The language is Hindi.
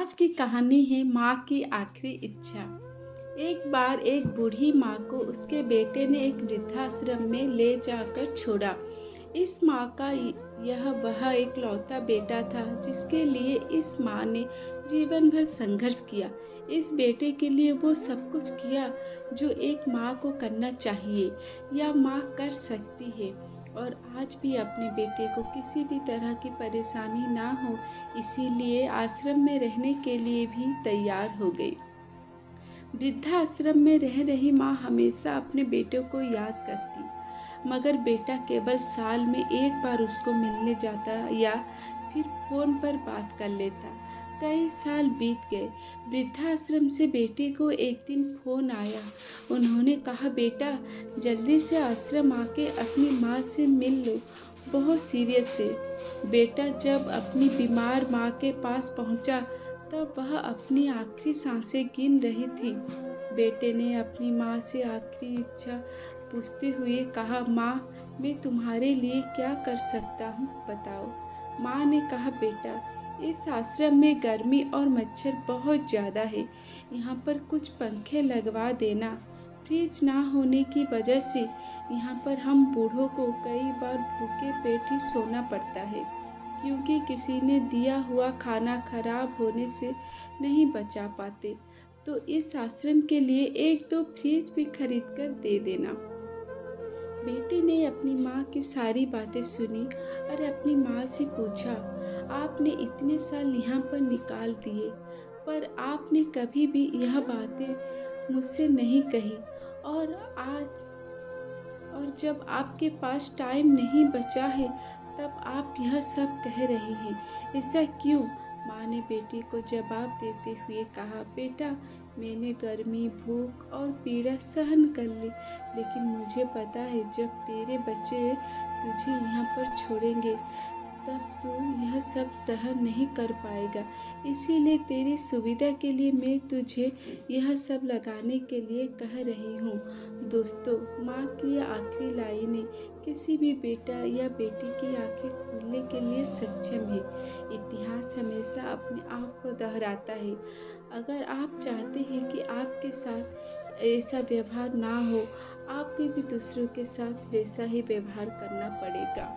आज की कहानी है माँ की आखिरी इच्छा। एक बार एक बूढ़ी माँ को उसके बेटे ने एक वृद्धाश्रम में ले जाकर छोड़ा। इस माँ का यह वह एकलौता बेटा था जिसके लिए इस माँ ने जीवन भर संघर्ष किया। इस बेटे के लिए वो सब कुछ किया जो एक माँ को करना चाहिए या माँ कर सकती है, और आज भी अपने बेटे को किसी भी तरह की परेशानी ना हो, इसीलिए आश्रम में रहने के लिए भी तैयार हो गई। वृद्धाश्रम में रह रही माँ हमेशा अपने बेटे को याद करती, मगर बेटा केवल साल में एक बार उसको मिलने जाता या फिर फोन पर बात कर लेता। कई साल बीत गए। वृद्धाश्रम से बेटे को एक दिन फोन आया। उन्होंने कहा, बेटा जल्दी से आश्रम आके अपनी माँ से मिल लो, बहुत सीरियस है। बेटा जब अपनी बीमार माँ के पास पहुँचा तब वह अपनी आखिरी सांसें गिन रही थी। बेटे ने अपनी माँ से आखिरी इच्छा पूछते हुए कहा, माँ मैं तुम्हारे लिए क्या कर सकता हूँ, बताओ। माँ ने कहा, बेटा इस आश्रम में गर्मी और मच्छर बहुत ज़्यादा है, यहाँ पर कुछ पंखे लगवा देना। फ्रिज ना होने की वजह से यहाँ पर हम बूढ़ों को कई बार भूखे पेट ही सोना पड़ता है, क्योंकि किसी ने दिया हुआ खाना खराब होने से नहीं बचा पाते। तो इस आश्रम के लिए एक दो फ्रिज भी खरीद कर दे देना। बेटे ने अपनी माँ की सारी बातें सुनी और अपनी माँ से पूछा, आपने इतने साल यहाँ पर निकाल दिए, पर आपने कभी भी यह बातें मुझसे नहीं कही, और जब आपके पास टाइम नहीं बचा है तब आप यह सब कह रहे हैं, ऐसा क्यों? माँ ने बेटे को जवाब देते हुए कहा, बेटा मैंने गर्मी, भूख और पीड़ा सहन कर ली, लेकिन मुझे पता है जब तेरे बच्चे तुझे यहाँ पर छोड़ेंगे तब तू यह सब सहन नहीं कर पाएगा। इसीलिए तेरी सुविधा के लिए मैं तुझे यह सब लगाने के लिए कह रही हूँ। दोस्तों, माँ की यह आखिरी लाइनें किसी भी बेटा या बेटी की आंखें खोलने के लिए सक्षम है। इतिहास हमेशा अपने आप को दोहराता है। अगर आप चाहते हैं कि आपके साथ ऐसा व्यवहार ना हो, आपको भी दूसरों के साथ वैसा ही व्यवहार करना पड़ेगा।